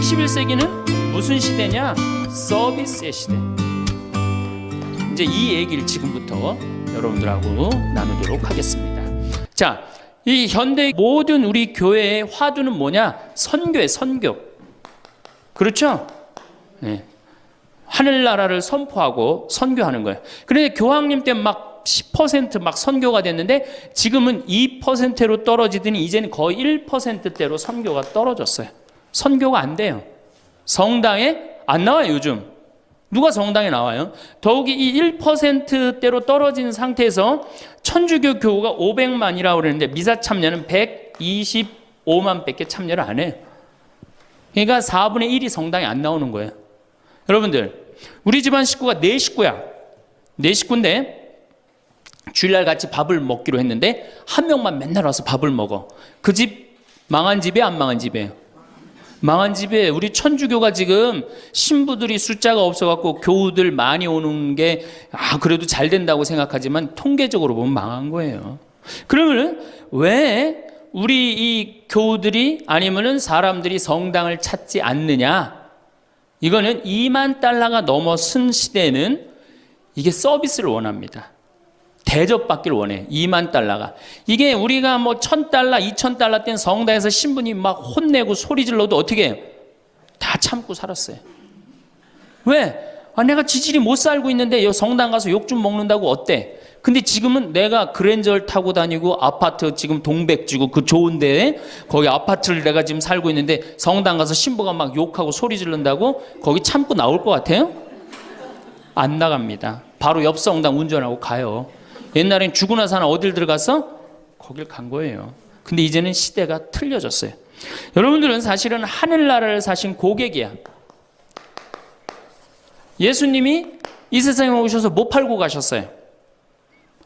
21세기는 무슨 시대냐? 서비스의 시대. 이제 이 얘기를 지금부터 여러분들하고 나누도록 하겠습니다. 자, 이 현대 모든 우리 교회의 화두는 뭐냐? 선교예요, 선교. 그렇죠? 네. 하늘나라를 선포하고 선교하는 거예요. 그런데 교황님 때 막 10% 막 선교가 됐는데 지금은 2%로 떨어지더니 이제는 거의 1%대로 선교가 떨어졌어요. 선교가 안 돼요. 성당에 안 나와요, 요즘. 누가 성당에 나와요? 더욱이 이 1%대로 떨어진 상태에서 천주교 교우가 500만이라고 그러는데 미사 참여는 125만 밖에 참여를 안 해요. 그러니까 4분의 1이 성당에 안 나오는 거예요. 여러분들, 우리 집안 식구가 4식구야. 4식구인데 주일날 같이 밥을 먹기로 했는데 한 명만 맨날 와서 밥을 먹어. 그 집 망한 집에 안 망한 집이에요? 망한 집에. 우리 천주교가 지금 신부들이 숫자가 없어갖고 교우들 많이 오는 게 그래도 잘 된다고 생각하지만 통계적으로 보면 망한 거예요. 그러면 왜 우리 이 교우들이 아니면은 사람들이 성당을 찾지 않느냐? 이거는 2만 달러가 넘어선 시대에는 이게 서비스를 원합니다. 대접받기를 원해. 2만 달러가. 이게 우리가 뭐 1,000달러, 2,000달러 땐 성당에서 신부님 막 혼내고 소리 질러도 어떻게 해요? 다 참고 살았어요. 왜? 내가 지질이 못 살고 있는데 여 성당 가서 욕 좀 먹는다고 어때? 근데 지금은 내가 그랜저를 타고 다니고 아파트 지금 동백지구 그 좋은 데에 거기 아파트를 내가 지금 살고 있는데 성당 가서 신부가 막 욕하고 소리 지른다고 거기 참고 나올 것 같아요? 안 나갑니다. 바로 옆 성당 운전하고 가요. 옛날엔 죽고 나서 어딜 들어갔어? 거길 간 거예요. 근데 이제는 시대가 틀려졌어요. 여러분들은 사실은 하늘나라를 사신 고객이야. 예수님이 이 세상에 오셔서 뭐 팔고 가셨어요?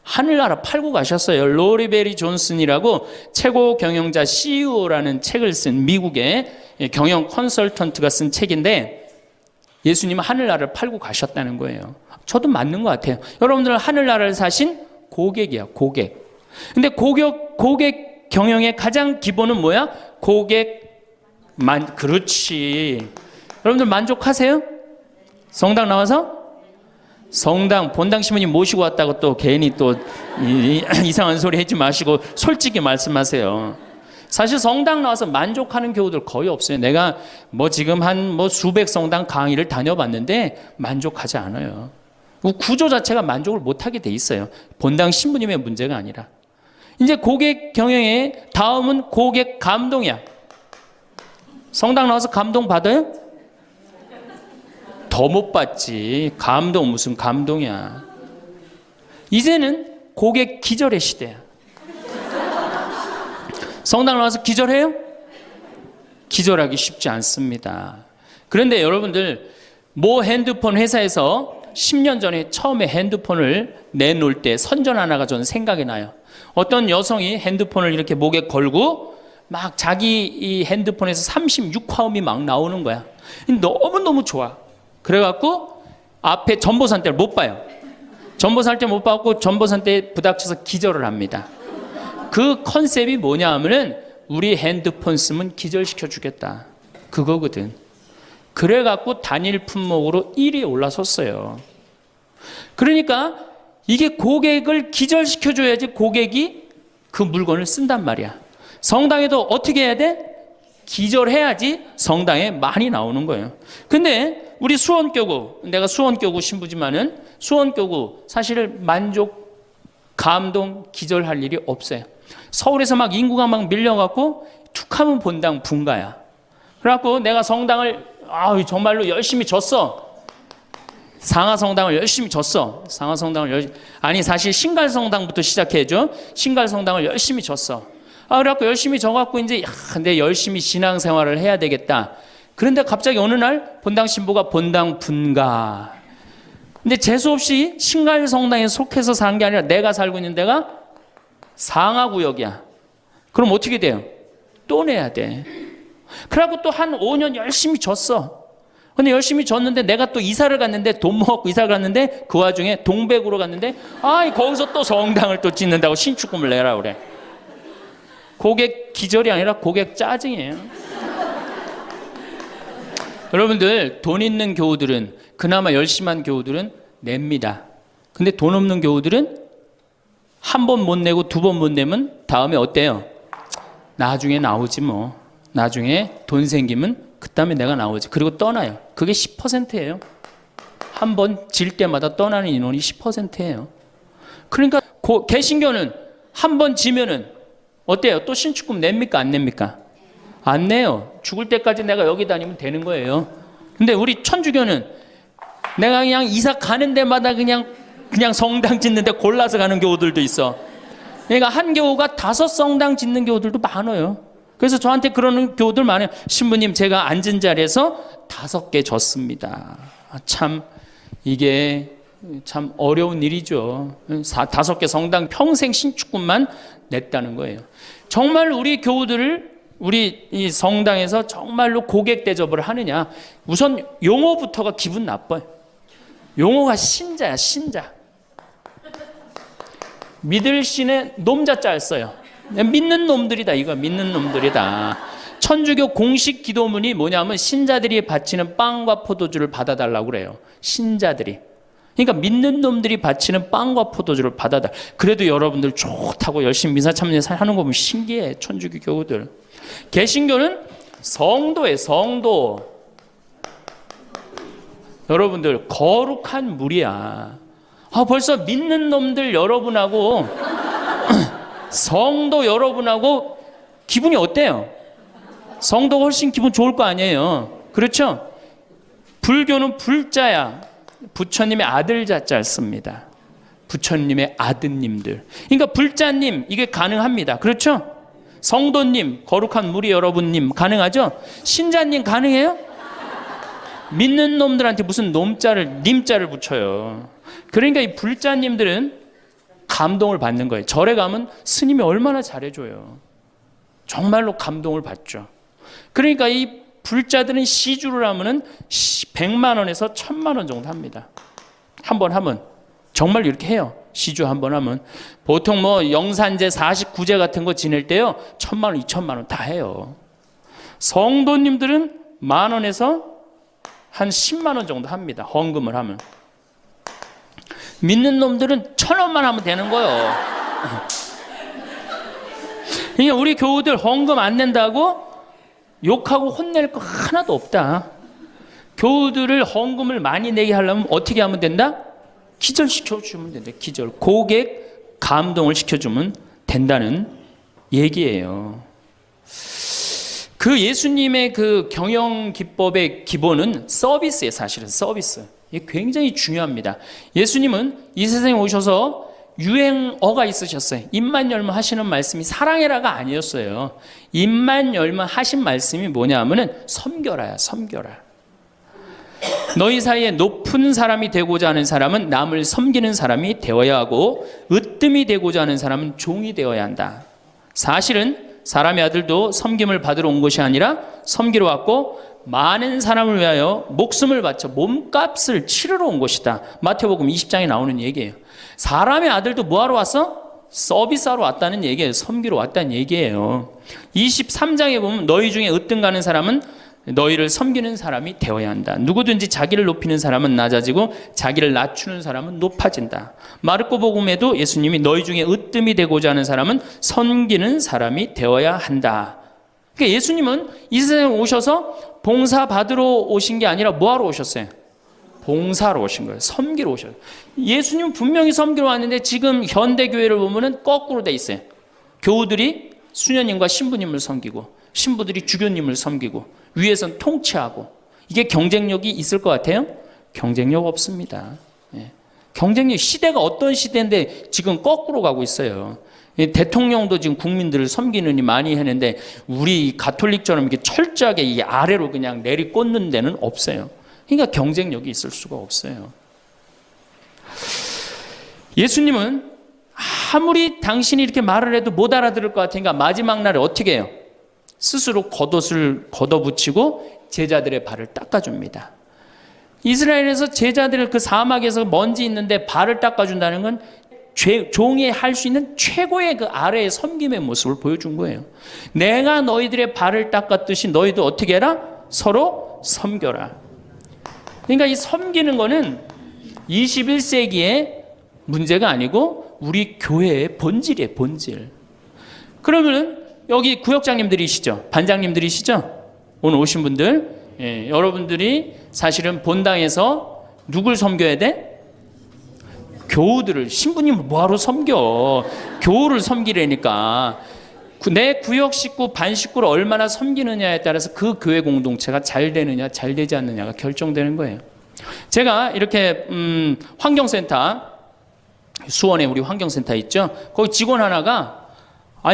하늘나라 팔고 가셨어요. 로리베리 존슨이라고 최고 경영자 CEO라는 책을 쓴 미국의 경영 컨설턴트가 쓴 책인데 예수님은 하늘나라를 팔고 가셨다는 거예요. 저도 맞는 것 같아요. 여러분들은 하늘나라를 사신 고객이야, 고객. 근데 고객 경영의 가장 기본은 뭐야? 그렇지. 여러분들 만족하세요? 성당 나와서? 성당, 본당 신부님 모시고 왔다고 또 괜히 또 이상한 소리 하지 마시고 솔직히 말씀하세요. 사실 성당 나와서 만족하는 교우들 거의 없어요. 내가 지금 한 수백 성당 강의를 다녀봤는데 만족하지 않아요. 구조 자체가 만족을 못하게 돼 있어요. 본당 신부님의 문제가 아니라. 이제 고객 경영의 다음은 고객 감동이야. 성당 나와서 감동 받아요? 더 못 받지. 감동 무슨 감동이야. 이제는 고객 기절의 시대야. 성당 나와서 기절해요? 기절하기 쉽지 않습니다. 그런데 여러분들 핸드폰 회사에서 10년 전에 처음에 핸드폰을 내놓을 때 선전 하나가 저는 생각이 나요. 어떤 여성이 핸드폰을 이렇게 목에 걸고 막 자기 이 핸드폰에서 36화음이 막 나오는 거야. 너무너무 좋아. 그래갖고 앞에 전보산 때를 못 봐요. 전보산 때 못 봐갖고 전보산 때 부닥쳐서 기절을 합니다. 그 컨셉이 뭐냐 하면은 우리 핸드폰 쓰면 기절시켜 주겠다. 그거거든. 그래갖고 단일 품목으로 1위에 올라섰어요. 그러니까 이게 고객을 기절시켜줘야지 고객이 그 물건을 쓴단 말이야. 성당에도 어떻게 해야 돼? 기절해야지 성당에 많이 나오는 거예요. 근데 우리 수원교구, 내가 수원교구 신부지만은 수원교구 사실 만족, 감동, 기절할 일이 없어요. 서울에서 막 인구가 막 밀려갖고 툭하면 본당 분가야. 그래갖고 내가 성당을 정말로 열심히 줬어. 상하성당을 열심히 줬어. 사실 신갈성당부터 시작해줘. 신갈성당을 열심히 줬어. 그래갖고 열심히 져갖고 이제 내 열심히 신앙생활을 해야 되겠다. 그런데 갑자기 어느 날 본당 신부가 본당 분가. 근데 재수없이 신갈성당에 속해서 산 게 아니라 내가 살고 있는 데가 상하구역이야. 그럼 어떻게 돼요? 또 내야 돼. 그래갖고 또 한 5년 열심히 줬어. 근데 열심히 줬는데 내가 또 이사를 갔는데 돈 모았고 이사를 갔는데 그 와중에 동백으로 갔는데 거기서 또 성당을 또 짓는다고 신축금을 내라 그래. 고객 기절이 아니라 고객 짜증이에요. 여러분들 돈 있는 교우들은, 그나마 열심한 교우들은 냅니다. 근데 돈 없는 교우들은 한 번 못 내고 두 번 못 내면 다음에 어때요? 나중에 나오지 뭐. 나중에 돈 생기면 그다음에 내가 나오지. 그리고 떠나요. 그게 10%예요. 한 번 질 때마다 떠나는 인원이 10%예요. 그러니까 개신교는 한 번 지면은 어때요? 또 신축금 냅니까? 안 냅니까? 안 내요. 죽을 때까지 내가 여기 다니면 되는 거예요. 근데 우리 천주교는 내가 그냥 이사 가는 데마다 그냥 성당 짓는데 골라서 가는 교우들도 있어. 그러니까 한 교우가 5 성당 짓는 교우들도 많아요. 그래서 저한테 그러는 교우들 많아요. 신부님, 제가 앉은 자리에서 5개 졌습니다. 참 이게 참 어려운 일이죠. 5개 성당 평생 신축금만 냈다는 거예요. 정말 우리 교우들을 우리 이 성당에서 정말로 고객 대접을 하느냐. 우선 용어부터가 기분 나빠요. 용어가 신자야, 신자. 믿을 신의 놈자자 써요. 믿는 놈들이다. 이거 믿는 놈들이다. 천주교 공식 기도문이 뭐냐면 신자들이 바치는 빵과 포도주를 받아달라고 그래요. 신자들이. 그러니까 믿는 놈들이 바치는 빵과 포도주를 받아달라. 그래도 여러분들 좋다고 열심히 미사 참여하는 거 보면 신기해. 천주교 교우들. 개신교는 성도예요. 성도. 여러분들 거룩한 물이야. 벌써 믿는 놈들 여러분하고 성도 여러분하고 기분이 어때요? 성도가 훨씬 기분 좋을 거 아니에요. 그렇죠? 불교는 불자야. 부처님의 아들 자자를 씁니다. 부처님의 아드님들. 그러니까 불자님 이게 가능합니다. 그렇죠? 성도님, 거룩한 무리 여러분님 가능하죠? 신자님 가능해요? 믿는 놈들한테 무슨 놈자를, 님자를 붙여요. 그러니까 이 불자님들은 감동을 받는 거예요. 절에 가면 스님이 얼마나 잘해줘요. 정말로 감동을 받죠. 그러니까 이 불자들은 시주를 하면은 100만 원에서 1000만 원 정도 합니다. 한 번 하면. 정말 이렇게 해요. 시주 한 번 하면. 보통 뭐 영산제 49제 같은 거 지낼 때요. 1000만 원, 2000만 원 다 해요. 성도님들은 10,000원에서 한 10만 원 정도 합니다. 헌금을 하면. 믿는 놈들은 1,000원만 하면 되는 거예요. 그러니까 우리 교우들 헌금 안 낸다고 욕하고 혼낼 거 하나도 없다. 교우들을 헌금을 많이 내게 하려면 어떻게 하면 된다? 기절시켜주면 된다. 기절. 고객 감동을 시켜주면 된다는 얘기예요. 그 예수님의 그 경영 기법의 기본은 서비스예요. 사실은 서비스. 이게 굉장히 중요합니다. 예수님은 이 세상에 오셔서 유행어가 있으셨어요. 입만 열면 하시는 말씀이 사랑해라가 아니었어요. 입만 열면 하신 말씀이 뭐냐 하면은 섬겨라야, 섬겨라. 너희 사이에 높은 사람이 되고자 하는 사람은 남을 섬기는 사람이 되어야 하고 으뜸이 되고자 하는 사람은 종이 되어야 한다. 사실은 사람의 아들도 섬김을 받으러 온 것이 아니라 섬기러 왔고 많은 사람을 위하여 목숨을 바쳐 몸값을 치르러 온 것이다. 마태복음 20장에 나오는 얘기예요. 사람의 아들도 뭐하러 왔어? 서비스하러 왔다는 얘기예요. 섬기러 왔다는 얘기예요. 23장에 보면 너희 중에 으뜸 가는 사람은 너희를 섬기는 사람이 되어야 한다. 누구든지 자기를 높이는 사람은 낮아지고 자기를 낮추는 사람은 높아진다. 마르코 복음에도 예수님이 너희 중에 으뜸이 되고자 하는 사람은 섬기는 사람이 되어야 한다. 그러니까 예수님은 이 세상에 오셔서 봉사 받으러 오신 게 아니라 뭐하러 오셨어요? 봉사로 오신 거예요. 섬기러 오셨어요. 예수님은 분명히 섬기러 왔는데 지금 현대교회를 보면은 거꾸로 돼 있어요. 교우들이 수녀님과 신부님을 섬기고 신부들이 주교님을 섬기고 위에선 통치하고. 이게 경쟁력이 있을 것 같아요? 경쟁력 없습니다. 예. 경쟁력, 시대가 어떤 시대인데 지금 거꾸로 가고 있어요. 대통령도 지금 국민들을 섬기느니 많이 했는데 우리 가톨릭처럼 이렇게 철저하게 이 아래로 그냥 내리꽂는 데는 없어요. 그러니까 경쟁력이 있을 수가 없어요. 예수님은 아무리 당신이 이렇게 말을 해도 못 알아들을 것 같으니까 마지막 날에 어떻게 해요? 스스로 겉옷을 걷어붙이고 제자들의 발을 닦아줍니다. 이스라엘에서 제자들을 그 사막에서 먼지 있는데 발을 닦아준다는 건 종이 할 수 있는 최고의 그 아래의 섬김의 모습을 보여준 거예요. 내가 너희들의 발을 닦았듯이 너희도 어떻게 해라? 서로 섬겨라. 그러니까 이 섬기는 거는 21세기의 문제가 아니고 우리 교회의 본질이에요, 본질. 그러면 여기 구역장님들이시죠? 반장님들이시죠? 오늘 오신 분들, 여러분들이 사실은 본당에서 누굴 섬겨야 돼? 교우들을. 신부님을 뭐하러 섬겨? 교우를 섬기라니까. 내 구역 식구, 반 식구를 얼마나 섬기느냐에 따라서 그 교회 공동체가 잘 되느냐, 잘 되지 않느냐가 결정되는 거예요. 제가 이렇게 환경센터, 수원에 우리 환경센터 있죠? 거기 직원 하나가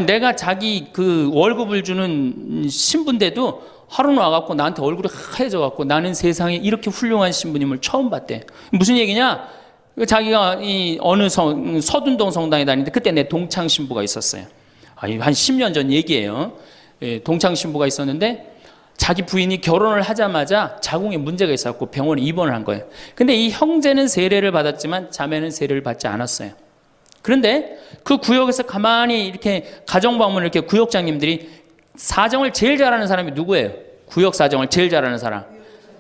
내가 자기 그 월급을 주는 신부인데도 하루는 와갖고 나한테 얼굴이 하얘져갖고 나는 세상에 이렇게 훌륭한 신부님을 처음 봤대. 무슨 얘기냐? 자기가 이 어느 서둔동 성당에 다니는데 그때 내 동창 신부가 있었어요. 한 10년 전 얘기예요. 동창 신부가 있었는데 자기 부인이 결혼을 하자마자 자궁에 문제가 있었고 병원에 입원을 한 거예요. 근데 이 형제는 세례를 받았지만 자매는 세례를 받지 않았어요. 그런데 그 구역에서 가만히 이렇게 가정 방문을 이렇게 구역장님들이 사정을 제일 잘하는 사람이 누구예요? 구역 사정을 제일 잘하는 사람.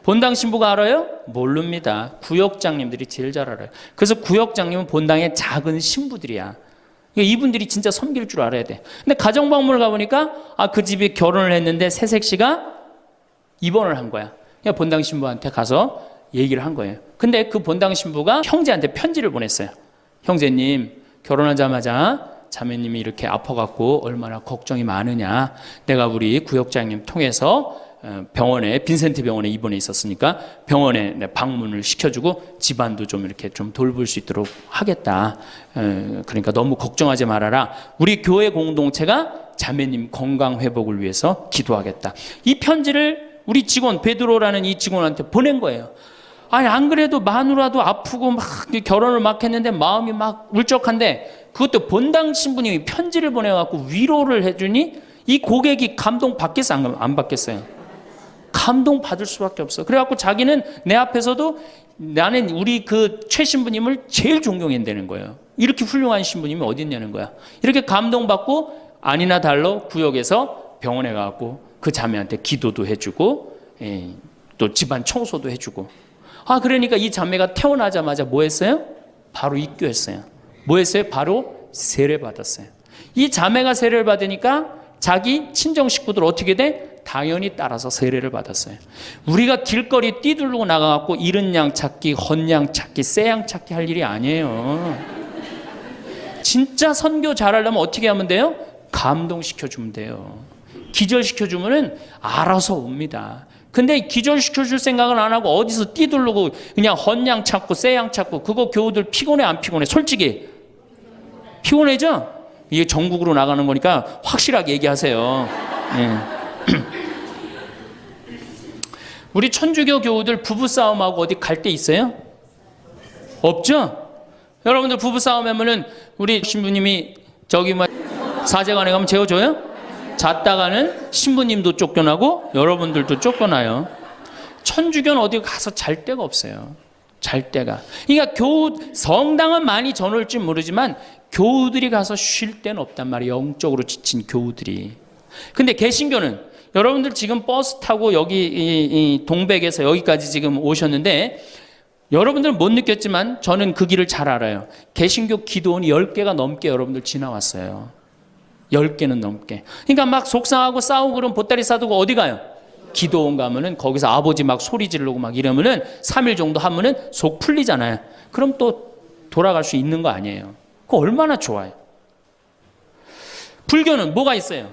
본당 신부가 알아요? 모릅니다. 구역장님들이 제일 잘 알아요. 그래서 구역장님은 본당의 작은 신부들이야. 이분들이 진짜 섬길 줄 알아야 돼. 근데 가정 방문을 가보니까 그 집이 결혼을 했는데 새색 씨가 입원을 한 거야. 그냥 본당 신부한테 가서 얘기를 한 거예요. 근데 그 본당 신부가 형제한테 편지를 보냈어요. 형제님, 결혼하자마자 자매님이 이렇게 아파갖고 얼마나 걱정이 많으냐. 내가 우리 구역장님 통해서 병원에, 빈센트 병원에 입원해 있었으니까 병원에 방문을 시켜주고 집안도 좀 이렇게 좀 돌볼 수 있도록 하겠다. 그러니까 너무 걱정하지 말아라. 우리 교회 공동체가 자매님 건강 회복을 위해서 기도하겠다. 이 편지를 우리 직원 베드로라는 이 직원한테 보낸 거예요. 안 그래도 마누라도 아프고 막 결혼을 막 했는데 마음이 막 울적한데 그것도 본당 신부님이 편지를 보내갖고 위로를 해주니 이 고객이 감동 받겠어, 안 받겠어요? 감동 받을 수밖에 없어. 그래갖고 자기는 내 앞에서도 나는 우리 그 최 신부님을 제일 존경한다는 거예요. 이렇게 훌륭한 신부님이 어디 있냐는 거야. 이렇게 감동받고 아니나 달러 구역에서 병원에 가갖고 그 자매한테 기도도 해주고 또 집안 청소도 해주고. 그러니까 이 자매가 태어나자마자 뭐 했어요? 바로 입교했어요. 뭐 했어요? 바로 세례 받았어요. 이 자매가 세례를 받으니까 자기 친정 식구들 어떻게 돼? 당연히 따라서 세례를 받았어요. 우리가 길거리 뛰들고 나가갖고 잃은 양 찾기, 헌 양 찾기, 새 양 찾기 할 일이 아니에요. 진짜 선교 잘하려면 어떻게 하면 돼요? 감동시켜주면 돼요. 기절시켜주면은 알아서 옵니다. 근데 기절시켜줄 생각은 안 하고 어디서 뛰들르고 그냥 헌 양 찾고 새 양 찾고 그거 교우들 피곤해 안 피곤해? 솔직히 피곤해죠? 이게 전국으로 나가는 거니까 확실하게 얘기하세요. 우리 천주교 교우들 부부싸움하고 어디 갈 데 있어요? 없죠? 여러분들 부부싸움 하면은 우리 신부님이 저기 사제관에 가면 재워줘요? 잤다가는 신부님도 쫓겨나고 여러분들도 쫓겨나요. 천주교는 어디 가서 잘 데가 없어요. 잘 데가. 그러니까 성당은 많이 저놀지 모르지만 교우들이 가서 쉴 데는 없단 말이에요. 영적으로 지친 교우들이. 근데 개신교는 여러분들 지금 버스 타고 여기 이 동백에서 여기까지 지금 오셨는데 여러분들은 못 느꼈지만 저는 그 길을 잘 알아요. 개신교 기도원이 10개가 넘게 여러분들 지나왔어요. 10개는 넘게. 그러니까 막 속상하고 싸우고 그러면 보따리 싸두고 어디 가요? 기도원 가면은 거기서 아버지 막 소리 지르고 막 이러면은 3일 정도 하면은 속 풀리잖아요. 그럼 또 돌아갈 수 있는 거 아니에요. 그거 얼마나 좋아요. 불교는 뭐가 있어요?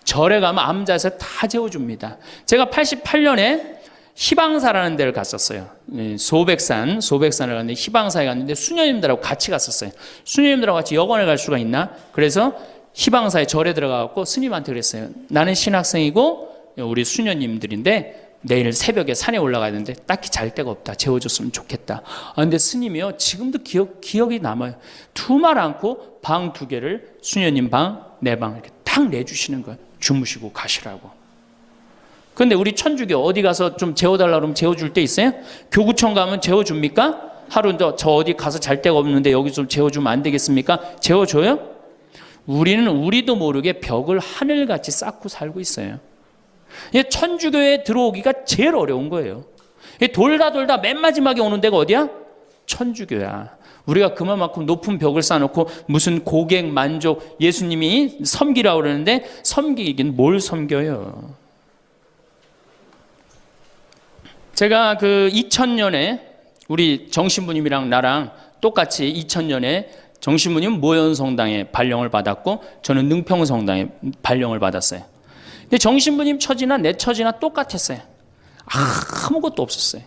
절에 가면 암자에서 다 재워줍니다. 제가 88년에 희방사라는 데를 갔었어요. 소백산을 갔는데 희방사에 갔는데 수녀님들하고 같이 갔었어요. 수녀님들하고 같이 여관에 갈 수가 있나? 그래서 희방사에 절에 들어가고 스님한테 그랬어요. 나는 신학생이고 우리 수녀님들인데 내일 새벽에 산에 올라가야 되는데 딱히 잘 데가 없다. 재워줬으면 좋겠다. 근데 스님이요 지금도 기억이 남아요. 두말 않고 방 2개를 수녀님 방, 내 방 이렇게 딱 내주시는 거예요. 주무시고 가시라고. 근데 우리 천주교 어디 가서 좀 재워달라 그러면 재워줄 데 있어요? 교구청 가면 재워줍니까? 하루 저 어디 가서 잘 데가 없는데 여기 좀 재워주면 안 되겠습니까? 재워줘요? 우리는 우리도 모르게 벽을 하늘같이 쌓고 살고 있어요. 천주교에 들어오기가 제일 어려운 거예요. 돌다 맨 마지막에 오는 데가 어디야? 천주교야. 우리가 그만큼 높은 벽을 쌓아놓고 무슨 고객 만족, 예수님이 섬기라고 그러는데 섬기긴 뭘 섬겨요. 제가 그 2000년에 우리 정신부님이랑 나랑 똑같이 2000년에 정신부님 모현성당에 발령을 받았고 저는 능평성당에 발령을 받았어요. 근데 정신부님 처지나 내 처지나 똑같았어요. 아무것도 없었어요.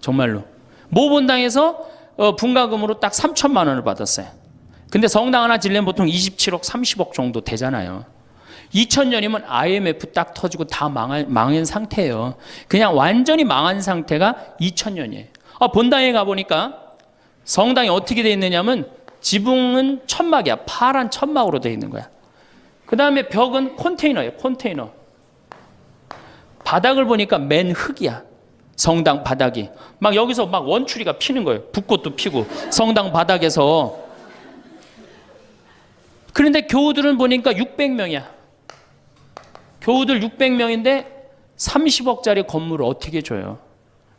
정말로. 모본당에서 분가금으로 딱 3천만 원을 받았어요. 근데 성당 하나 지려면 보통 27억, 30억 정도 되잖아요. 2000년이면 IMF 딱 터지고 다 망한 상태예요. 그냥 완전히 망한 상태가 2000년이에요. 본당에 가보니까 성당이 어떻게 되어 있느냐면 지붕은 천막이야. 파란 천막으로 되어 있는 거야. 그 다음에 벽은 컨테이너예요. 컨테이너. 바닥을 보니까 맨 흙이야. 성당 바닥이. 막 여기서 막 원추리가 피는 거예요. 붓꽃도 피고 성당 바닥에서. 그런데 교우들은 보니까 600명이야. 교우들 600명인데 30억짜리 건물을 어떻게 줘요?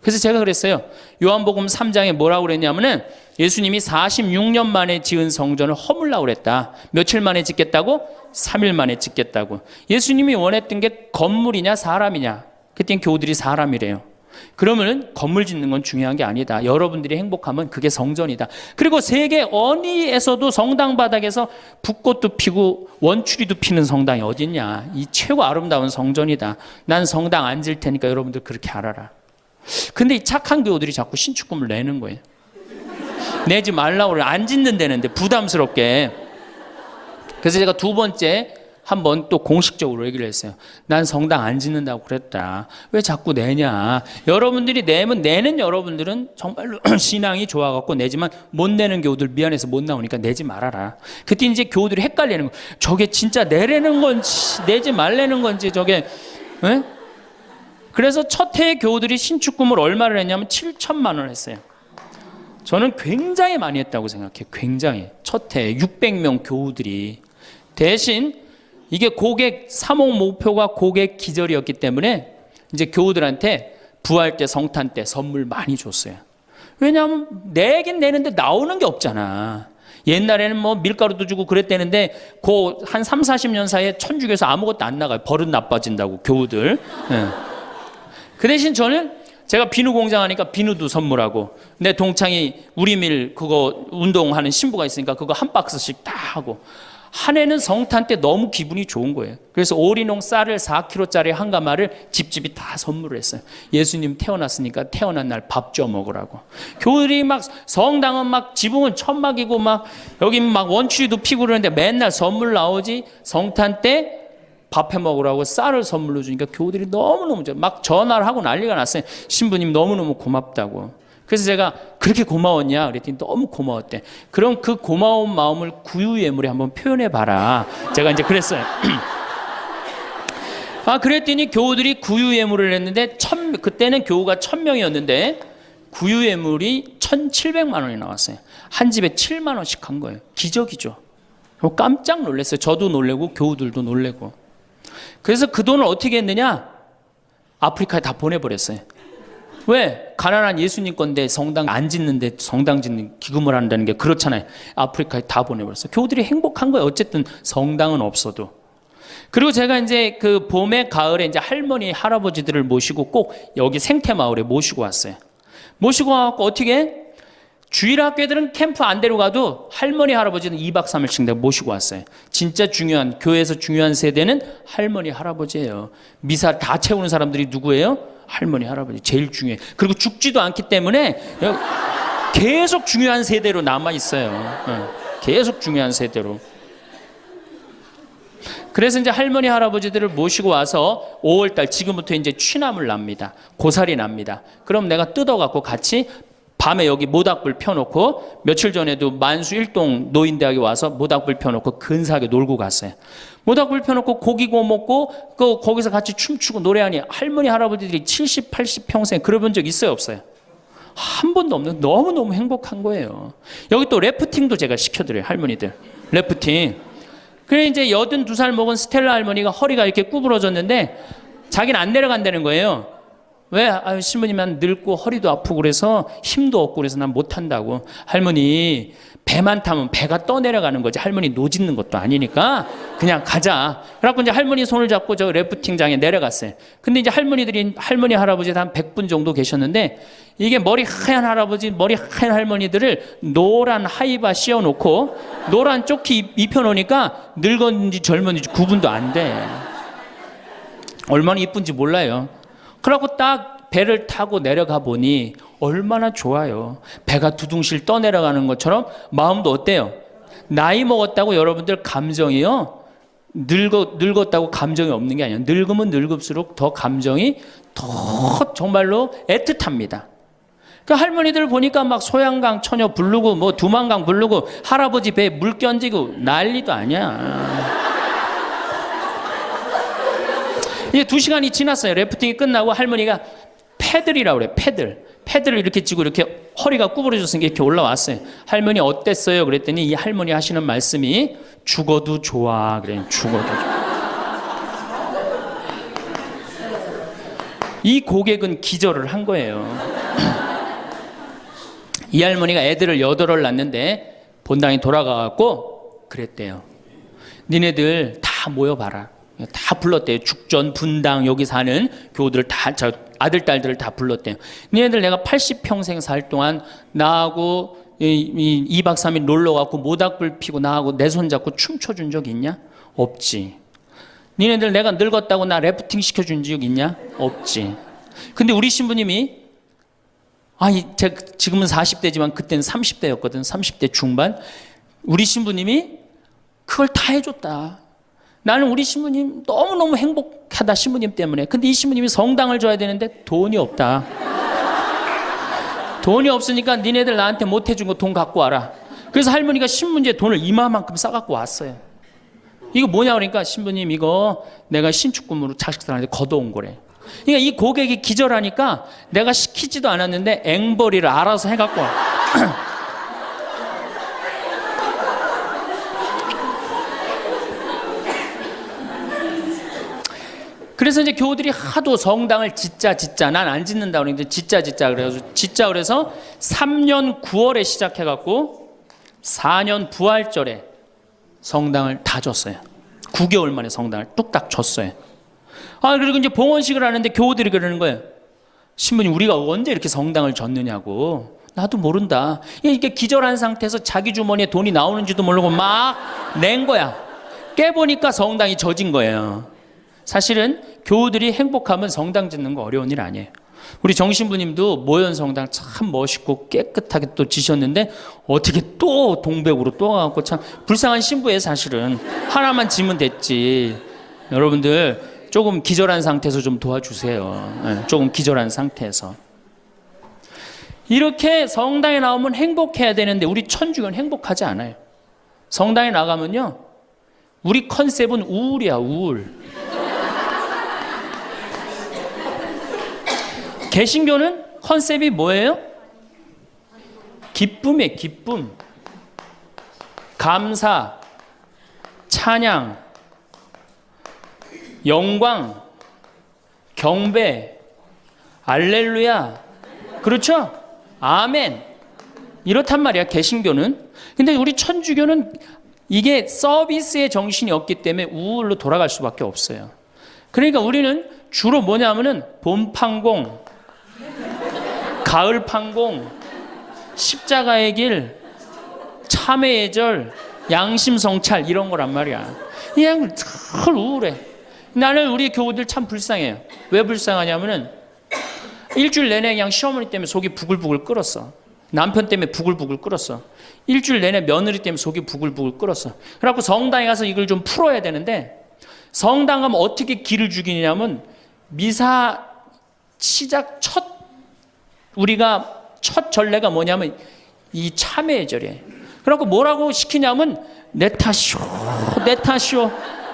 그래서 제가 그랬어요. 요한복음 3장에 뭐라고 그랬냐면은 예수님이 46년 만에 지은 성전을 허물라고 그랬다. 며칠 만에 짓겠다고? 3일 만에 짓겠다고. 예수님이 원했던 게 건물이냐 사람이냐? 그땐 교우들이 사람이래요. 그러면 건물 짓는 건 중요한 게 아니다. 여러분들이 행복하면 그게 성전이다. 그리고 세계 어디에서도 성당 바닥에서 붓꽃도 피고 원추리도 피는 성당이 어딨냐. 이 최고 아름다운 성전이다. 난 성당 안 질 테니까 여러분들 그렇게 알아라. 근데 이 착한 교우들이 자꾸 신축금을 내는 거예요. 내지 말라고 안 짓는다는데 부담스럽게. 그래서 제가 두 번째 한번 또 공식적으로 얘기를 했어요. 난 성당 안 짓는다고 그랬다. 왜 자꾸 내냐. 여러분들이 내는 여러분들은 정말로 신앙이 좋아갖고 내지만 못 내는 교우들 미안해서 못 나오니까 내지 말아라. 그때 이제 교우들이 헷갈리는 거. 저게 진짜 내라는 건지 내지 말라는 건지 저게. 에? 그래서 첫 해에 교우들이 신축금을 얼마를 했냐면 7천만 원 했어요. 저는 굉장히 많이 했다고 생각해요. 굉장히. 첫 해에 600명 교우들이. 대신 이게 고객 사목 목표가 고객 기절이었기 때문에 이제 교우들한테 부활 때 성탄 때 선물 많이 줬어요. 왜냐하면 내긴 내는데 나오는 게 없잖아. 옛날에는 뭐 밀가루도 주고 그랬다는데 그 한 3, 40년 사이에 천주교에서 아무것도 안 나가요. 버릇 나빠진다고 교우들. 네. 그 대신 저는 제가 비누 공장 하니까 비누도 선물하고 내 동창이 우리밀 그거 운동하는 신부가 있으니까 그거 한 박스씩 다 하고 한 해는 성탄 때 너무 기분이 좋은 거예요. 그래서 오리농 쌀을 4kg짜리 한 가마를 집집이 다 선물을 했어요. 예수님 태어났으니까 태어난 날 밥 줘 먹으라고. 교우들이 막 성당은 막 지붕은 천막이고 막 여기 막 원추리도 피고 그러는데 맨날 선물 나오지. 성탄 때 밥 해 먹으라고 쌀을 선물로 주니까 교우들이 너무너무 막 전화를 하고 난리가 났어요. 신부님 너무너무 고맙다고. 그래서 제가 그렇게 고마웠냐 그랬더니 너무 고마웠대. 그럼 그 고마운 마음을 구유예물에 한번 표현해 봐라. 제가 이제 그랬어요. 그랬더니 교우들이 구유예물을 했는데 그때는 교우가 1000명이었는데 구유예물이 1700만 원이 나왔어요. 한 집에 7만 원씩 한 거예요. 기적이죠. 깜짝 놀랐어요. 저도 놀래고 교우들도 놀래고. 그래서 그 돈을 어떻게 했느냐? 아프리카에 다 보내버렸어요. 왜? 가난한 예수님 건데 성당 안 짓는데 성당 짓는 기금을 한다는 게 그렇잖아요. 아프리카에 다 보내버렸어요. 교우들이 행복한 거예요. 어쨌든 성당은 없어도. 그리고 제가 이제 그 봄에 가을에 이제 할머니 할아버지들을 모시고 꼭 여기 생태마을에 모시고 왔어요. 모시고 와갖고 어떻게? 주일학교들은 캠프 안 데려가도 할머니 할아버지는 2박 3일씩 내가 모시고 왔어요. 진짜 중요한 교회에서 중요한 세대는 할머니 할아버지예요. 미사 다 채우는 사람들이 누구예요? 할머니 할아버지 제일 중요해. 그리고 죽지도 않기 때문에 계속 중요한 세대로 남아 있어요. 계속 중요한 세대로. 그래서 이제 할머니 할아버지들을 모시고 와서 5월달 지금부터 이제 취나물 납니다. 고사리 납니다. 그럼 내가 뜯어갖고 같이 밤에 여기 모닥불 펴놓고 며칠 전에도 만수 일동 노인대학에 와서 모닥불 펴놓고 근사하게 놀고 갔어요. 모닥불 펴놓고 고기 구워 먹고 거기서 같이 춤추고 노래하니 할머니 할아버지들이 70, 80 평생 그러본 적 있어요 없어요? 한 번도 없는 너무너무 행복한 거예요. 여기 또 래프팅도 제가 시켜드려요. 할머니들 래프팅. 그래 이제 82살 먹은 스텔라 할머니가 허리가 이렇게 구부러졌는데 자기는 안 내려간다는 거예요. 왜? 신부님 난 늙고 허리도 아프고 그래서 힘도 없고 그래서 난 못한다고. 할머니 배만 타면 배가 떠내려가는 거지 할머니 노짓는 것도 아니니까 그냥 가자. 그래갖고 이제 할머니 손을 잡고 저 래프팅장에 내려갔어요. 근데 이제 할머니 할아버지 한 100분 정도 계셨는데 이게 머리 하얀 할아버지 머리 하얀 할머니들을 노란 하이바 씌워놓고 노란 조끼 입혀놓으니까 늙었는지 젊었는지 구분도 안 돼. 얼마나 이쁜지 몰라요. 그러고 딱 배를 타고 내려가 보니 얼마나 좋아요. 배가 두둥실 떠내려가는 것처럼 마음도 어때요? 나이 먹었다고 여러분들 감정이요. 늙었다고 감정이 없는 게 아니에요. 늙으면 늙을수록 더 감정이 더 정말로 애틋합니다. 그 할머니들 보니까 막 소양강 처녀 부르고 뭐 두만강 부르고 할아버지 배에 물 견지고 난리도 아니야. 이제 2시간이 지났어요. 래프팅이 끝나고 할머니가 패들이라고 그래. 패들을 이렇게 쥐고 이렇게 허리가 구부러졌으니까 이렇게 올라왔어요. 할머니 어땠어요? 그랬더니 이 할머니 하시는 말씀이 죽어도 좋아. 그래. 죽어도 좋아. 이 고객은 기절을 한 거예요. 이 할머니가 애들을 8을 낳는데 본당에 돌아가갖고 그랬대요. 니네들 다 모여봐라. 다 불렀대요. 죽전, 분당 여기 사는 교우들 다 아들 딸들을 다 불렀대요. 니네들 내가 80평생 살 동안 나하고 2박 3일 놀러 가고 모닥불 피고 나하고 내 손 잡고 춤춰준 적 있냐? 없지. 니네들 내가 늙었다고 나 래프팅 시켜준 적 있냐? 없지. 근데 우리 신부님이 제가 지금은 40대지만 그때는 30대였거든. 30대 중반. 우리 신부님이 그걸 다 해줬다. 나는 우리 신부님 너무너무 행복하다 신부님 때문에. 근데 이 신부님이 성당을 줘야 되는데 돈이 없다. 돈이 없으니까 니네들 나한테 못 해준 거 돈 갖고 와라. 그래서 할머니가 신문지에 돈을 이만큼 싸갖고 왔어요. 이거 뭐냐 그러니까 신부님 이거 내가 신축금으로 자식들한테 걷어온 거래. 그러니까 이 고객이 기절하니까 내가 시키지도 않았는데 앵벌이를 알아서 해갖고 와. 그래서 이제 교우들이 하도 성당을 짓자 난 안 짓는다 그러는데 짓자 그래서 3년 9월에 시작해갖고 4년 부활절에 성당을 다 줬어요. 9개월 만에 성당을 뚝딱 줬어요. 그리고 이제 봉헌식을 하는데 교우들이 그러는 거예요. 신부님 우리가 언제 이렇게 성당을 줬느냐고. 나도 모른다. 이렇게 기절한 상태에서 자기 주머니에 돈이 나오는지도 모르고 막 낸 거야. 깨보니까 성당이 젖은 거예요. 사실은 교우들이 행복하면 성당 짓는 거 어려운 일 아니에요. 우리 정신부님도 모현 성당 참 멋있고 깨끗하게 또 지셨는데 어떻게 또 동백으로 또 가고 참 불쌍한 신부예요. 사실은 하나만 지면 됐지. 여러분들 조금 기절한 상태에서 좀 도와주세요. 조금 기절한 상태에서. 이렇게 성당에 나오면 행복해야 되는데 우리 천주교는 행복하지 않아요. 성당에 나가면요 우리 컨셉은 우울이야. 우울. 개신교는 컨셉이 뭐예요? 기쁨이에요. 기쁨. 감사, 찬양, 영광, 경배, 알렐루야. 그렇죠? 아멘. 이렇단 말이야 개신교는. 근데 우리 천주교는 이게 서비스의 정신이 없기 때문에 우울로 돌아갈 수밖에 없어요. 그러니까 우리는 주로 뭐냐면은 봄판공, 가을판공, 십자가의 길, 참회의 절, 양심성찰 이런 거란 말이야. 그냥 늘 우울해. 나는 우리 교우들 참 불쌍해요. 왜 불쌍하냐면은 일주일 내내 그냥 시어머니 때문에 속이 부글부글 끓었어. 남편 때문에 부글부글 끓었어. 일주일 내내 며느리 때문에 속이 부글부글 끓었어. 그래갖고 성당에 가서 이걸 좀 풀어야 되는데 성당 가면 어떻게 기를 죽이냐면 미사 시작 우리가 첫 전례가 뭐냐면 이 참회의 절이에요. 그래갖고 뭐라고 시키냐면 내 탓이오.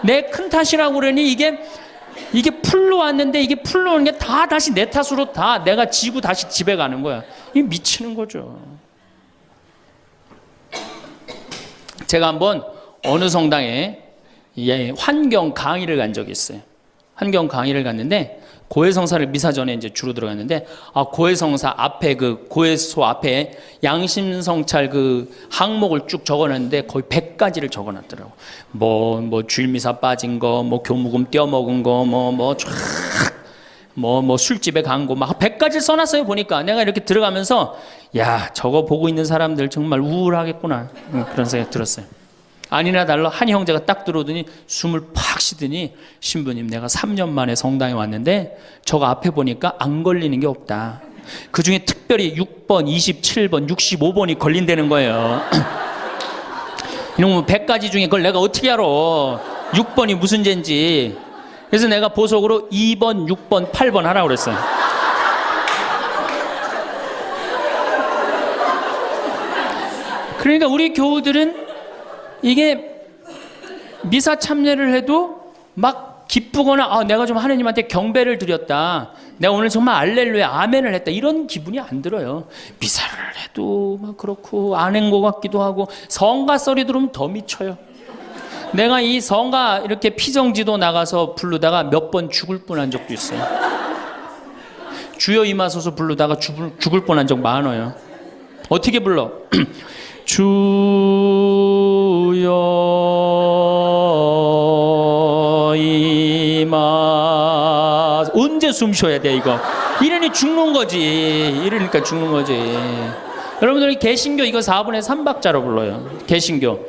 내 큰 탓이라고 그러니 이게 풀로 왔는데 이게 풀로 오는 게 다 다시 내 탓으로 다 내가 지고 다시 집에 가는 거야. 이게 미치는 거죠. 제가 한번 어느 성당에 환경 강의를 간 적이 있어요. 환경 강의를 갔는데 고해성사를 미사 전에 이제 주로 들어갔는데 고해성사 앞에 그 고해소 앞에 양심성찰 그 항목을 쭉 적어놨는데 거의 100가지를 적어놨더라고. 뭐 주일미사 빠진 거, 뭐 교무금 떼어먹은 거, 뭐 술집에 간 거 막 100가지 써놨어요. 보니까 내가 이렇게 들어가면서 야 저거 보고 있는 사람들 정말 우울하겠구나 그런 생각 들었어요. 아니나 달라 한 형제가 딱 들어오더니 숨을 팍 쉬더니 신부님 내가 3년 만에 성당에 왔는데 저거 앞에 보니까 안 걸리는 게 없다. 그중에 특별히 6번, 27번, 65번이 걸린다는 거예요. 이놈의 100가지 중에 그걸 내가 어떻게 알아. 6번이 무슨 죄인지. 그래서 내가 보석으로 2번, 6번, 8번 하라고 그랬어요. 그러니까 우리 교우들은 이게 미사 참여를 해도 막 기쁘거나 내가 좀 하느님한테 경배를 드렸다, 내가 오늘 정말 알렐루야 아멘을 했다, 이런 기분이 안 들어요. 미사를 해도 막 그렇고 안 한 것 같기도 하고 성가 소리 들으면 더 미쳐요. 내가 이 성가 이렇게 피정지도 나가서 부르다가 몇 번 죽을 뻔한 적도 있어요. 주여 임하소서 부르다가 죽을 뻔한 적 많아요. 어떻게 불러? 주여 임하. 언제 숨 쉬어야 돼 이거? 이러니 죽는 거지. 이러니까 죽는 거지. 여러분들이 개신교 이거 4분의 3박자로 불러요. 개신교.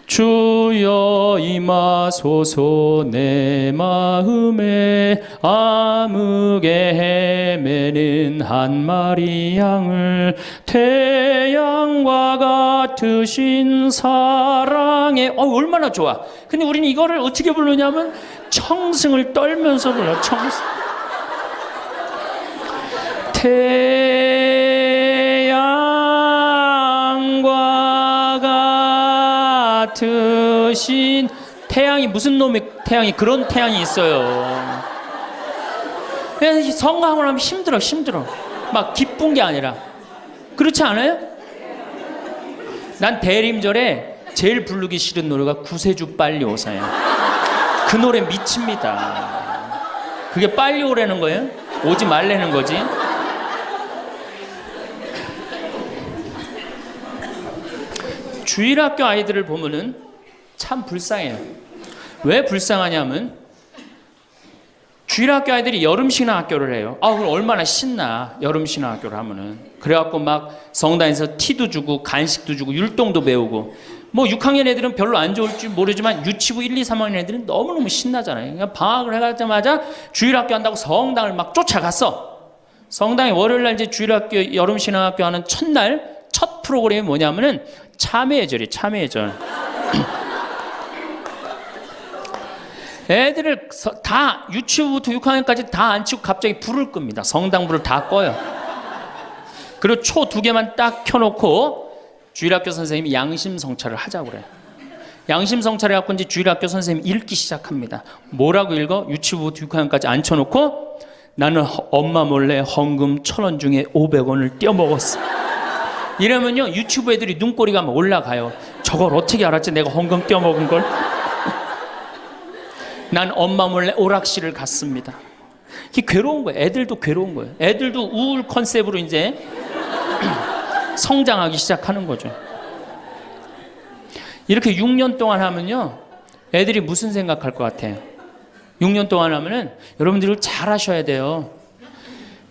주여 임하소서 내 마음에 암흑에 헤매는 한 마리 양을 태양과 같으신 사랑에. 얼마나 좋아. 근데 우리는 이거를 어떻게 부르냐면 청승을 떨면서 불러. 청승. 태양과 같으신. 태양이 무슨 놈의 태양이, 그런 태양이 있어요. 그래서 성가하고 나면 힘들어. 막 기쁜 게 아니라. 그렇지 않아요? 난 대림절에 제일 부르기 싫은 노래가 구세주 빨리 오사야. 그 노래 미칩니다. 그게 빨리 오라는 거예요? 오지 말라는 거지. 주일학교 아이들을 보면은 참 불쌍해요. 왜 불쌍하냐면 주일학교 아이들이 여름신학교를 해요. 그럼 얼마나 신나, 여름신학교를 하면은. 그래갖고 막 성당에서 티도 주고 간식도 주고 율동도 배우고. 뭐 6학년 애들은 별로 안 좋을지 모르지만 유치부 1, 2, 3학년 애들은 너무너무 신나잖아요. 그러니까 방학을 해가자마자 주일학교 한다고 성당을 막 쫓아갔어. 성당에 월요일날 이제 주일학교 여름신학교 하는 첫날 첫 프로그램이 뭐냐면은 참회절이에요. 참회절. 애들을 다 유치부부터 6학년까지 다 앉히고 갑자기 불을 끕니다. 성당불을 다 꺼요. 그리고 초 2개만 딱 켜놓고 주일학교 선생님이 양심성찰을 하자고 그래요. 양심성찰을 해갖고 이제 주일학교 선생님이 읽기 시작합니다. 뭐라고 읽어? 유치부부터 6학년까지 앉혀놓고 나는 엄마 몰래 헌금 1,000원 중에 500원을 떼어먹었어. 이러면요 유치부 애들이 눈꼬리가 막 올라가요. 저걸 어떻게 알았지? 내가 헌금 떼어먹은 걸? 난 엄마 몰래 오락실을 갔습니다. 이게 괴로운 거예요. 애들도 괴로운 거예요. 애들도 우울 컨셉으로 이제 성장하기 시작하는 거죠. 이렇게 6년 동안 하면요 애들이 무슨 생각할 것 같아요? 6년 동안 하면은 여러분들이 잘 하셔야 돼요.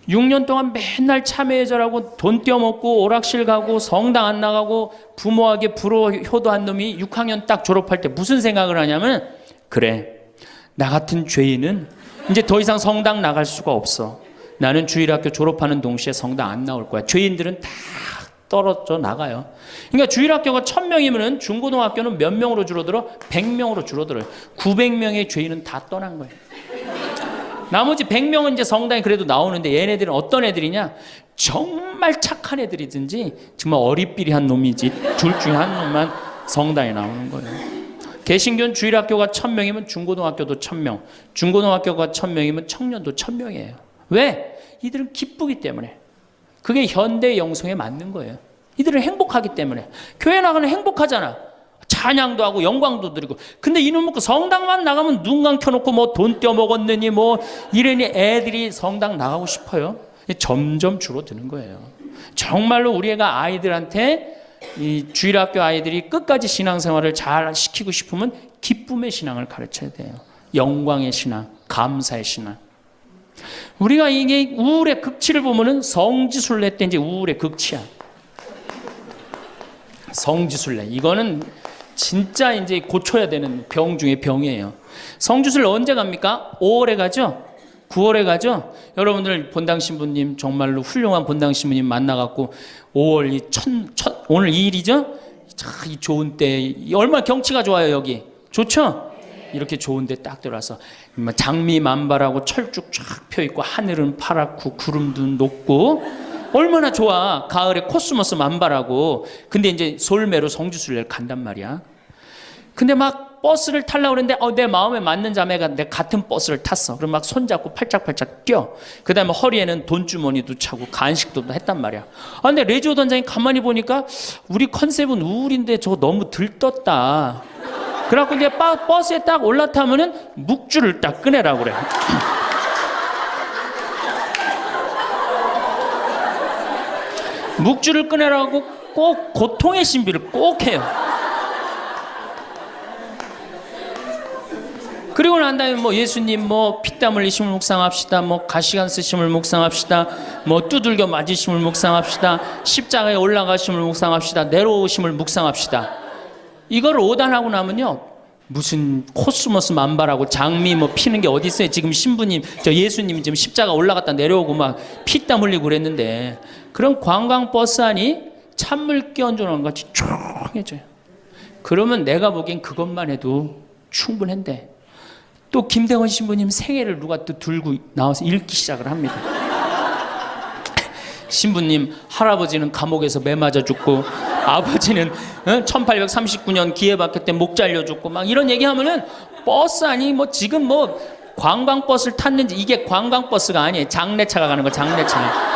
6년 동안 맨날 참회절하고 돈 떼어먹고 오락실 가고 성당 안 나가고 부모에게 불호 효도한 놈이 6학년 딱 졸업할 때 무슨 생각을 하냐면, 그래 나 같은 죄인은 이제 더 이상 성당 나갈 수가 없어. 나는 주일학교 졸업하는 동시에 성당 안 나올 거야. 죄인들은 다 떨어져 나가요. 그러니까 주일학교가 1,000명이면 중고등학교는 몇 명으로 줄어들어? 100명으로 줄어들어요. 900명의 죄인은 다 떠난 거예요. 나머지 100명은 이제 성당에 그래도 나오는데 얘네들은 어떤 애들이냐? 정말 착한 애들이든지 정말 어리삐리한 놈이지 둘 중에 한 놈만 성당에 나오는 거예요. 개신교는 주일학교가 1,000명이면 중고등학교도 1,000명, 중고등학교가 1,000명이면 청년도 1,000명이에요. 왜? 이들은 기쁘기 때문에. 그게 현대 영성에 맞는 거예요. 이들은 행복하기 때문에. 교회 나가는 행복하잖아. 잘 찬양도 하고 영광도 드리고. 근데 이놈의 그 성당만 나가면 눈 감켜놓고 뭐 돈 떼어먹었느니 뭐 이러니 애들이 성당 나가고 싶어요. 점점 줄어드는 거예요. 정말로 우리 애가 아이들한테 이 주일학교 아이들이 끝까지 신앙생활을 잘 시키고 싶으면 기쁨의 신앙을 가르쳐야 돼요. 영광의 신앙, 감사의 신앙. 우리가 이게 우울의 극치를 보면은 성지순례 때 이제 우울의 극치야. 성지순례. 이거는 진짜 이제 고쳐야 되는 병 중에 병이에요. 성지순례 언제 갑니까? 5월에 가죠? 9월에 가죠? 여러분들 본당 신부님 정말로 훌륭한 본당 신부님 만나갖고 5월 오늘 2일이죠? 참 좋은 때 얼마나 경치가 좋아요 여기. 좋죠? 이렇게 좋은 데 딱 들어와서 장미 만발하고 철쭉 쫙 펴있고 하늘은 파랗고 구름도 높고 얼마나 좋아. 가을에 코스모스 만발하고. 근데 이제 솔매로 성지순례를 간단 말이야. 근데 막 버스를 타려고 그랬는데 내 마음에 맞는 자매가 내 같은 버스를 탔어. 그럼 막 손잡고 팔짝팔짝 뛰어. 그 다음에 허리에는 돈주머니도 차고 간식도 했단 말이야. 근데 레지오 단장이 가만히 보니까 우리 컨셉은 우울인데 저거 너무 들떴다. 그래갖고 이제 버스에 딱 올라타면은 묵주를 딱 꺼내라고 그래. 묵주를 꺼내라고 꼭 고통의 신비를 꼭 해요. 그리고 난 다음에 뭐 예수님 뭐 피땀 흘리심을 묵상합시다. 뭐 가시관 쓰심을 묵상합시다. 뭐 두들겨 맞으심을 묵상합시다. 십자가에 올라가심을 묵상합시다. 내려오심을 묵상합시다. 이걸 오단하고 나면요. 무슨 코스모스 만발하고 장미 뭐 피는 게 어디 있어요. 지금 신부님, 저 예수님이 지금 십자가 올라갔다 내려오고 막 피땀 흘리고 그랬는데 그런 관광버스 안이 찬물 끼얹어 놓은 것 같이 조용해져요. 그러면 내가 보기엔 그것만 해도 충분한데 또 김대원 신부님 생애를 누가 또 들고 나와서 읽기 시작을 합니다. 신부님 할아버지는 감옥에서 매 맞아 죽고 아버지는 1839년 기해박해 때 목 잘려 죽고 막 이런 얘기하면은 버스 아니 뭐 지금 뭐 관광버스를 탔는지 이게 관광버스가 아니에요. 장례차가 가는 거 장례차.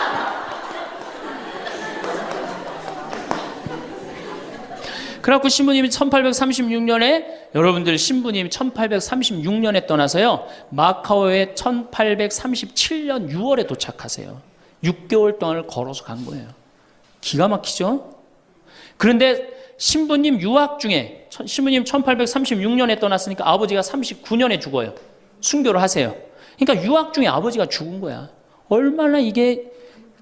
그래갖고 신부님이 1836년에 여러분들 신부님이 1836년에 떠나서요 마카오에 1837년 6월에 도착하세요. 6개월 동안을 걸어서 간 거예요. 기가 막히죠? 그런데 신부님 유학 중에 신부님 1836년에 떠났으니까 아버지가 39년에 죽어요. 순교를 하세요. 그러니까 유학 중에 아버지가 죽은 거야. 얼마나 이게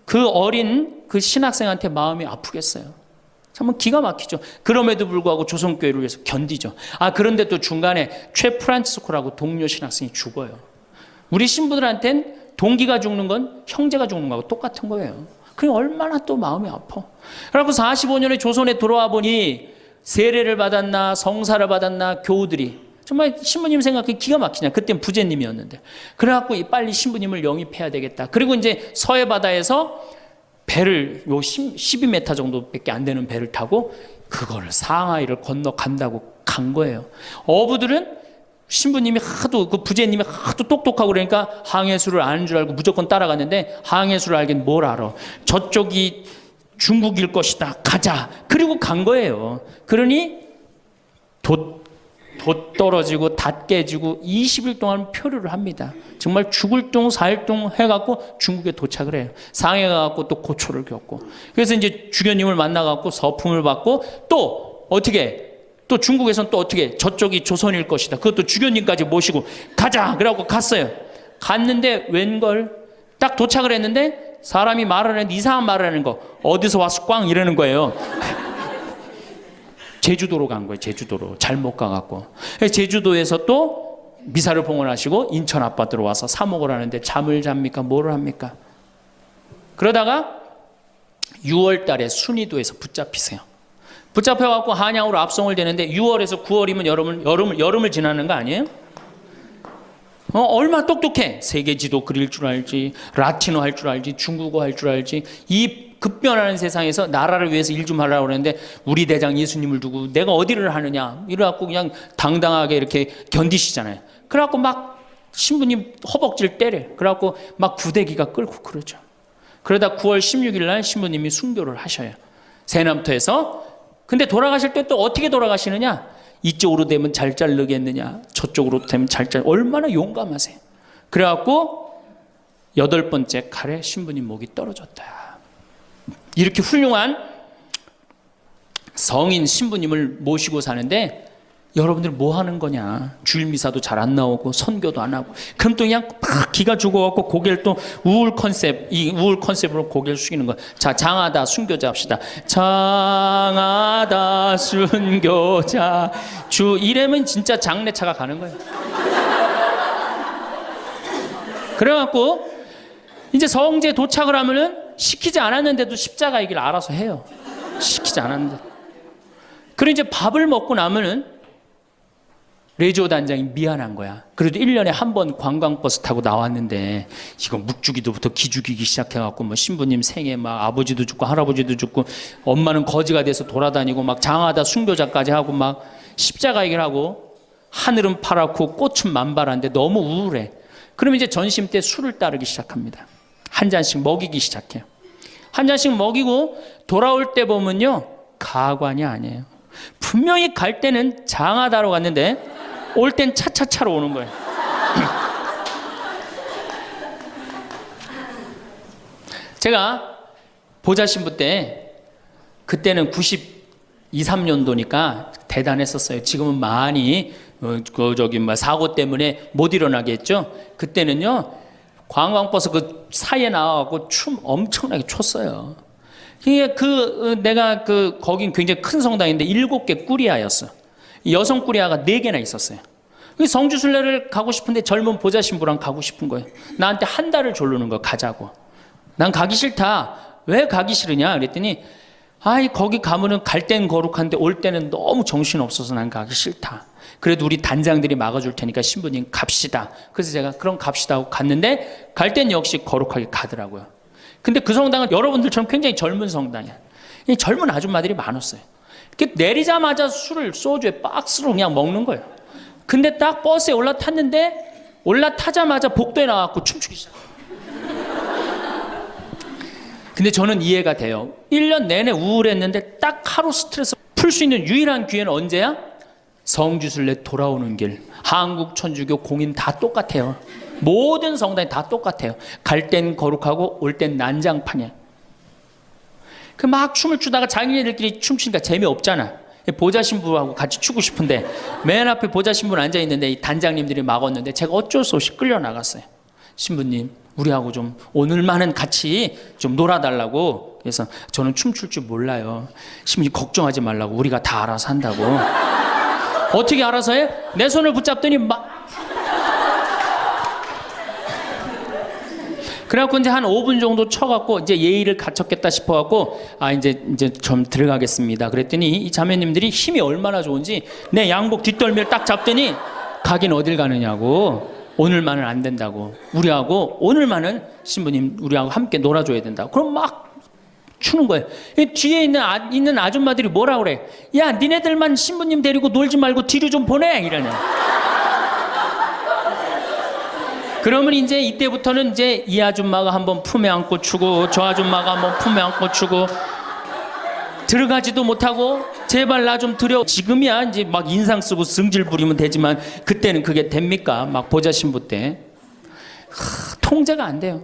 그 어린 그 신학생한테 마음이 아프겠어요. 참 기가 막히죠. 그럼에도 불구하고 조선교회를 위해서 견디죠. 그런데 또 중간에 최 프란치스코라고 동료 신학생이 죽어요. 우리 신부들한텐 동기가 죽는 건 형제가 죽는 거하고 똑같은 거예요. 그게 얼마나 또 마음이 아파. 그래서 45년에 조선에 돌아와 보니 세례를 받았나 성사를 받았나 교우들이 정말 신부님 생각이 기가 막히냐. 그땐 부제님이었는데. 그래갖고 빨리 신부님을 영입해야 되겠다. 그리고 이제 서해 바다에서 배를 12m 정도밖에 안 되는 배를 타고 그거를 상하이를 건너간다고 간 거예요. 어부들은 신부님이 하도 그 부제님이 하도 똑똑하고 그러니까 항해수를 아는 줄 알고 무조건 따라갔는데 항해수를 알긴 뭘 알아. 저쪽이 중국일 것이다. 가자. 그리고 간 거예요. 그러니 돛 떨어지고 닷 깨지고 20일 동안 표류를 합니다. 정말 죽을 둥 살 둥 해갖고 중국에 도착을 해요. 상해 가갖고 또 고초를 겪고. 그래서 이제 주교님을 만나갖고 서품을 받고 또 어떻게 또 중국에서는 또 어떻게 저쪽이 조선일 것이다. 그것도 주교님까지 모시고 가자. 그래갖고 갔어요. 갔는데 웬걸 딱 도착을 했는데 사람이 말을 하는데 이상한 말을 하는 거. 어디서 와서 꽝 이러는 거예요. 제주도로 간 거예요. 제주도로. 잘못 가갖고. 제주도에서 또 미사를 봉헌하시고 인천 아파트로 와서 사목을 하는데 잠을 잡니까? 뭐를 합니까? 그러다가 6월 달에 순이도에서 붙잡히세요. 붙잡혀갖고 한양으로 압송을 되는데 6월에서 9월이면 여름을 지나는 거 아니에요? 얼마나 똑똑해. 세계 지도 그릴 줄 알지, 라틴어 할 줄 알지, 중국어 할 줄 알지. 이 급변하는 세상에서 나라를 위해서 일 좀 하려고 그러는데 우리 대장 예수님을 두고 내가 어디를 하느냐 이래갖고 그냥 당당하게 이렇게 견디시잖아요. 그래갖고 막 신부님 허벅지를 때려. 그래갖고 막 구데기가 끓고 그러죠. 그러다 9월 16일 날 신부님이 순교를 하셔요. 세남토에서. 근데 돌아가실 때 또 어떻게 돌아가시느냐? 이쪽으로 되면 잘 자르겠느냐, 저쪽으로 되면 잘 자르. 얼마나 용감하세요. 그래갖고 8번째 칼에 신부님 목이 떨어졌다. 이렇게 훌륭한 성인 신부님을 모시고 사는데 여러분들 뭐 하는 거냐? 주일 미사도 잘 안 나오고 선교도 안 하고, 그럼 또 그냥 막 기가 죽어갖고 고개를 또 우울 컨셉으로 고개를 숙이는 거야. 자, 장하다 순교자 합시다. 장하다 순교자 주 이래면 진짜 장례차가 가는 거예요. 그래갖고 이제 성지에 도착을 하면은 시키지 않았는데도 십자가의 길 알아서 해요. 시키지 않았는데. 그리고 이제 밥을 먹고 나면은 레지오 단장이 미안한 거야. 그래도 1년에 한 번 관광버스 타고 나왔는데 이거 묵주기도부터 기죽이기 시작해갖고 뭐 신부님 생에 막 아버지도 죽고 할아버지도 죽고 엄마는 거지가 돼서 돌아다니고 막 장하다 순교자까지 하고 막 십자가 얘기를 하고 하늘은 파랗고 꽃은 만발한데 너무 우울해. 그럼 이제 전심 때 술을 따르기 시작합니다. 한 잔씩 먹이기 시작해요. 한 잔씩 먹이고 돌아올 때 보면요, 가관이 아니에요. 분명히 갈 때는 장하다로 갔는데 올 땐 차차차로 오는 거예요. 제가 보좌신부 때, 그때는 92, 3년도니까 대단했었어요. 지금은 많이 사고 때문에 못 일어나게 했죠. 그때는요, 관광버스 그 사이에 나와갖고 춤 엄청나게 췄어요. 내가 거긴 굉장히 큰 성당인데 7개 꾸리아였어. 여성 꾸리아가 4개나 있었어요. 성주순례를 가고 싶은데 젊은 보좌 신부랑 가고 싶은 거예요. 나한테 한 달을 조르는 거 가자고. 난 가기 싫다. 왜 가기 싫으냐? 그랬더니 거기 가면은 갈 땐 거룩한데 올 때는 너무 정신 없어서 난 가기 싫다. 그래도 우리 단장들이 막아줄 테니까 신부님 갑시다. 그래서 제가 그럼 갑시다 하고 갔는데 갈 땐 역시 거룩하게 가더라고요. 근데 그 성당은 여러분들처럼 굉장히 젊은 성당이야. 젊은 아줌마들이 많았어요. 내리자마자 술을 소주에 박스로 그냥 먹는 거예요. 근데 딱 버스에 올라탔는데 올라타자마자 복도에 나와서 춤추기 시작. 근데 저는 이해가 돼요. 1년 내내 우울했는데 딱 하루 스트레스 풀 수 있는 유일한 기회는 언제야? 성주순례 돌아오는 길. 한국 천주교 공인 다 똑같아요. 모든 성당이 다 똑같아요. 갈 땐 거룩하고 올 땐 난장판이야. 막 춤을 추다가 자기네들끼리 춤추니까 재미없잖아. 보좌 신부하고 같이 추고 싶은데 맨 앞에 보좌 신부는 앉아 있는데 이 단장님들이 막았는데 제가 어쩔 수 없이 끌려 나갔어요. 신부님, 우리하고 좀 오늘만은 같이 좀 놀아달라고. 그래서 저는 춤출 줄 몰라요. 신부님 걱정하지 말라고, 우리가 다 알아서 한다고. 어떻게 알아서 해? 내 손을 붙잡더니 그래갖고 이제 한 5분 정도 쳐갖고 이제 예의를 갖췄겠다 싶어갖고 이제 좀 들어가겠습니다. 그랬더니 이 자매님들이 힘이 얼마나 좋은지 내 양복 뒷덜미를 딱 잡더니 가긴 어딜 가느냐고. 오늘만은 안 된다고. 우리하고 오늘만은 신부님 우리하고 함께 놀아줘야 된다고. 그럼 막 추는 거예요. 뒤에 있는 아줌마들이 뭐라 그래? 야, 니네들만 신부님 데리고 놀지 말고 뒤로 좀 보내 이러네. 그러면 이제 이때부터는 이제 이 아줌마가 한번 품에 안고 추고 저 아줌마가 한번 품에 안고 추고 들어가지도 못하고 제발 나 좀 들여. 지금이야 이제 막 인상 쓰고 승질 부리면 되지만 그때는 그게 됩니까? 막 보좌 신부 때 통제가 안 돼요.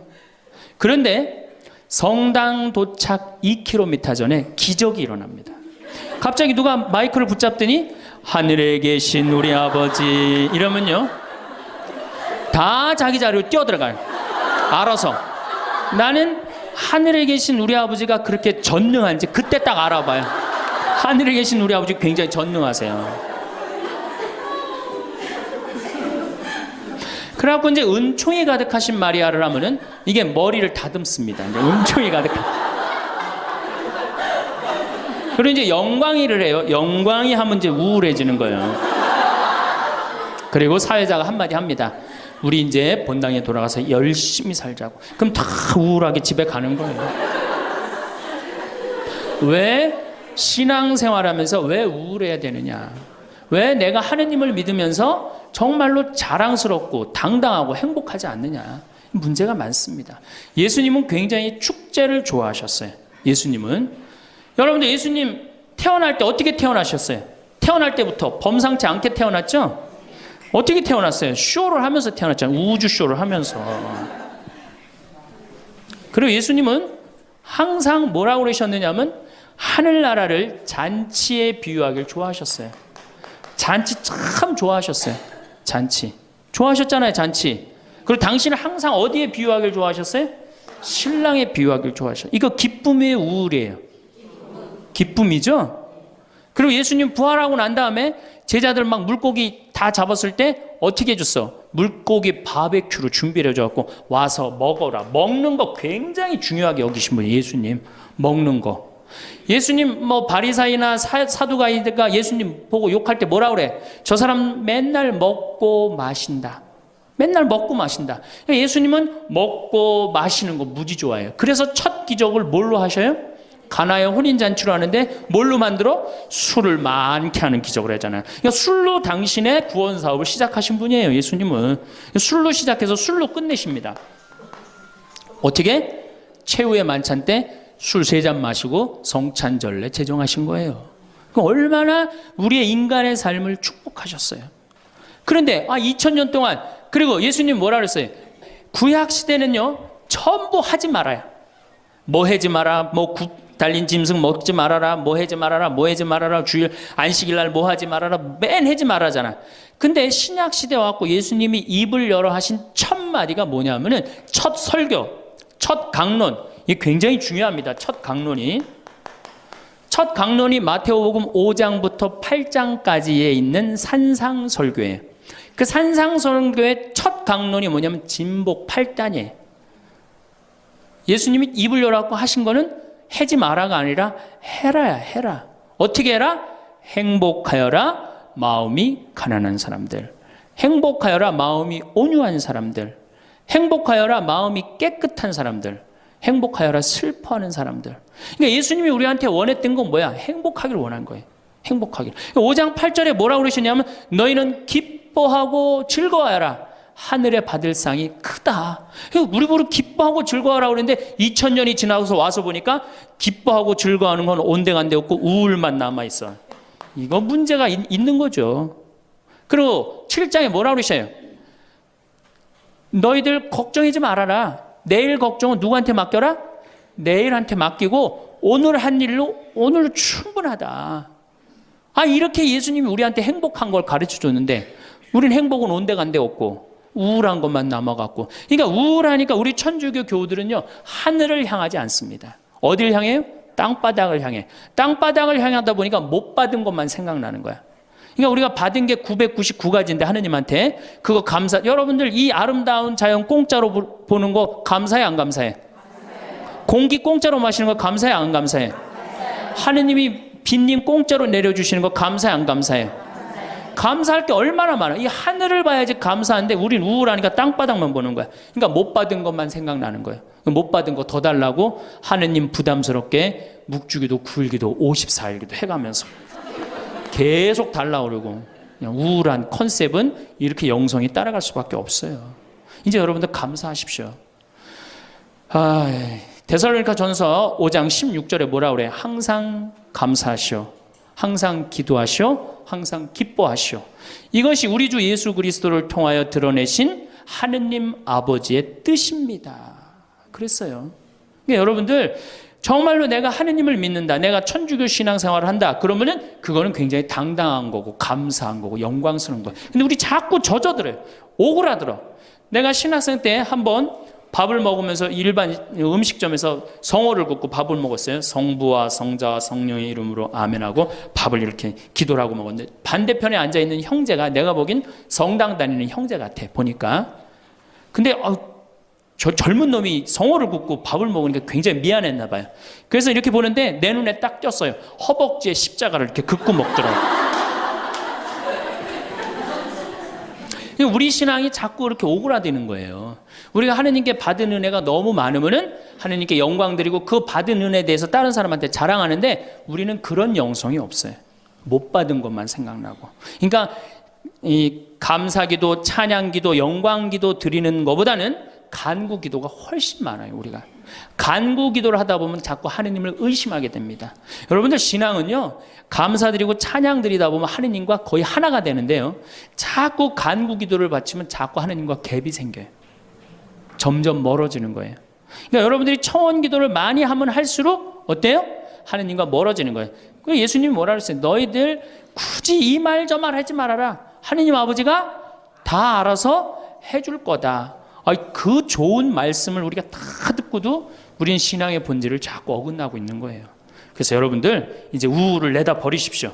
그런데 성당 도착 2km 전에 기적이 일어납니다. 갑자기 누가 마이크를 붙잡더니 하늘에 계신 우리 아버지 이러면요 다 자기 자리로 뛰어들어가요. 알아서. 나는 하늘에 계신 우리 아버지가 그렇게 전능한지 그때 딱 알아봐요. 하늘에 계신 우리 아버지 굉장히 전능하세요. 그래갖고 이제 은총이 가득하신 마리아를 하면은 이게 머리를 다듬습니다. 이제 은총이 가득한. 그리고 이제 영광이를 해요. 영광이 하면 이제 우울해지는 거예요. 그리고 사회자가 한마디 합니다. 우리 이제 본당에 돌아가서 열심히 살자고. 그럼 다 우울하게 집에 가는 거예요. 왜 신앙생활하면서 왜 우울해야 되느냐? 왜 내가 하느님을 믿으면서 정말로 자랑스럽고 당당하고 행복하지 않느냐? 문제가 많습니다. 예수님은 굉장히 축제를 좋아하셨어요. 예수님은 여러분들 예수님 태어날 때 어떻게 태어나셨어요? 태어날 때부터 범상치 않게 태어났죠? 어떻게 태어났어요? 쇼를 하면서 태어났잖아요. 우주 쇼를 하면서. 그리고 예수님은 항상 뭐라고 그러셨느냐면 하늘나라를 잔치에 비유하길 좋아하셨어요. 잔치 참 좋아하셨어요. 잔치. 좋아하셨잖아요, 잔치. 그리고 당신은 항상 어디에 비유하길 좋아하셨어요? 신랑에 비유하길 좋아하셨어요. 이거 기쁨이에요, 우울이에요? 기쁨이죠? 그리고 예수님 부활하고 난 다음에 제자들 막 물고기 다 잡았을 때 어떻게 해줬어? 물고기 바베큐로 준비를 해줘갖고 와서 먹어라. 먹는 거 굉장히 중요하게 여기신 분이에요, 예수님. 먹는 거. 예수님 뭐 바리사이나 사두가이가 예수님 보고 욕할 때 뭐라 그래? 저 사람 맨날 먹고 마신다. 맨날 먹고 마신다. 예수님은 먹고 마시는 거 무지 좋아해요. 그래서 첫 기적을 뭘로 하셔요? 가나의 혼인잔치로 하는데 뭘로 만들어? 술을 많게 하는 기적을 하잖아요. 그러니까 술로 당신의 구원 사업을 시작하신 분이에요, 예수님은. 술로 시작해서 술로 끝내십니다. 어떻게? 최후의 만찬 때 술 3잔 마시고 성찬절례 제정하신 거예요. 얼마나 우리의 인간의 삶을 축복하셨어요. 그런데 2000년 동안, 그리고 예수님 뭐라 그랬어요? 구약 시대는요 전부 하지 말아요. 뭐 하지 마라, 뭐 달린 짐승 먹지 말아라, 뭐 하지 말아라, 뭐 하지 말아라, 주일 안식일 날 뭐 하지 말아라, 맨 하지 말아잖아. 근데 신약 시대 와갖고 예수님이 입을 열어 하신 첫 마디가 뭐냐면은 첫 설교, 첫 강론. 이게 굉장히 중요합니다. 첫 강론이 마태복음 5장부터 8장까지에 있는 산상설교예요. 그 산상설교의 첫 강론이 뭐냐면 진복 8단이에요. 예수님이 입을 열어갖고 하신 거는 하지 마라가 아니라 해라야, 해라. 어떻게 해라? 행복하여라 마음이 가난한 사람들, 행복하여라 마음이 온유한 사람들, 행복하여라 마음이 깨끗한 사람들, 행복하여라 슬퍼하는 사람들. 그러니까 예수님이 우리한테 원했던 건 뭐야? 행복하기를 원한 거예요. 행복하기를. 5장 8절에 뭐라고 그러셨냐면 너희는 기뻐하고 즐거워하라. 하늘에 받을 상이 크다. 우리 보고 기뻐하고 즐거워하라고 그랬는데 2000년이 지나서 와서 보니까 기뻐하고 즐거워하는 건 온데간데 없고 우울만 남아있어. 이거 문제가 있는 거죠. 그리고 7장에 뭐라고 그러셔요? 너희들 걱정하지 말아라. 내일 걱정은 누구한테 맡겨라? 내일한테 맡기고 오늘 한 일로 오늘 충분하다. 이렇게 예수님이 우리한테 행복한 걸 가르쳐 줬는데 우린 행복은 온데간데 없고 우울한 것만 남아갖고. 그러니까 우울하니까 우리 천주교 교우들은요 하늘을 향하지 않습니다. 어딜 향해요? 땅바닥을 향해. 땅바닥을 향하다 보니까 못 받은 것만 생각나는 거야. 그러니까 우리가 받은 게 999가지인데 하느님한테 그거 감사. 여러분들 이 아름다운 자연 공짜로 보는 거 감사해 안 감사해? 공기 공짜로 마시는 거 감사해 안 감사해? 하느님이 빈님 공짜로 내려주시는 거 감사해 안 감사해? 감사할 게 얼마나 많아. 이 하늘을 봐야지 감사한데 우린 우울하니까 땅바닥만 보는 거야. 그러니까 못 받은 것만 생각나는 거예요. 못 받은 거 더 달라고 하느님 부담스럽게 묵주기도 9일기도 54일기도 해가면서 계속 달라고 그러고. 그냥 우울한 컨셉은 이렇게 영성이 따라갈 수밖에 없어요. 이제 여러분들 감사하십시오. 데살로니가 전서 5장 16절에 뭐라 그래? 항상 감사하시오. 항상 기도하시오. 항상 기뻐하시오. 이것이 우리 주 예수 그리스도를 통하여 드러내신 하느님 아버지의 뜻입니다. 그랬어요. 그러니까 여러분들 정말로 내가 하느님을 믿는다, 내가 천주교 신앙생활을 한다, 그러면은 그거는 굉장히 당당한 거고 감사한 거고 영광스러운 거예요. 근데 우리 자꾸 젖어들어요. 오그라들어. 내가 신학생 때 한번 밥을 먹으면서 일반 음식점에서 성호를 긋고 밥을 먹었어요. 성부와 성자와 성령의 이름으로 아멘하고 밥을 이렇게 기도를 하고 먹었는데 반대편에 앉아있는 형제가 내가 보긴 성당 다니는 형제 같아 보니까. 근데 저 젊은 놈이 성호를 긋고 밥을 먹으니까 굉장히 미안했나 봐요. 그래서 이렇게 보는데 내 눈에 딱 띄었어요. 허벅지에 십자가를 이렇게 긋고 먹더라고요. 우리 신앙이 자꾸 이렇게 오그라드는 거예요. 우리가 하느님께 받은 은혜가 너무 많으면은 하느님께 영광 드리고 그 받은 은혜에 대해서 다른 사람한테 자랑하는데 우리는 그런 영성이 없어요. 못 받은 것만 생각나고. 그러니까 이 감사기도, 찬양기도, 영광기도 드리는 것보다는 간구기도가 훨씬 많아요, 우리가. 간구 기도를 하다 보면 자꾸 하느님을 의심하게 됩니다. 여러분들 신앙은요, 감사드리고 찬양드리다 보면 하느님과 거의 하나가 되는데요, 자꾸 간구 기도를 바치면 자꾸 하느님과 갭이 생겨요. 점점 멀어지는 거예요. 그러니까 여러분들이 청원 기도를 많이 하면 할수록 어때요? 하느님과 멀어지는 거예요. 예수님이 뭐라 그랬어요? 너희들 굳이 이 말 저 말 하지 말아라. 하느님 아버지가 다 알아서 해줄 거다. 그 좋은 말씀을 우리가 다 듣고도 우리는 신앙의 본질을 자꾸 어긋나고 있는 거예요. 그래서 여러분들 이제 우울을 내다 버리십시오.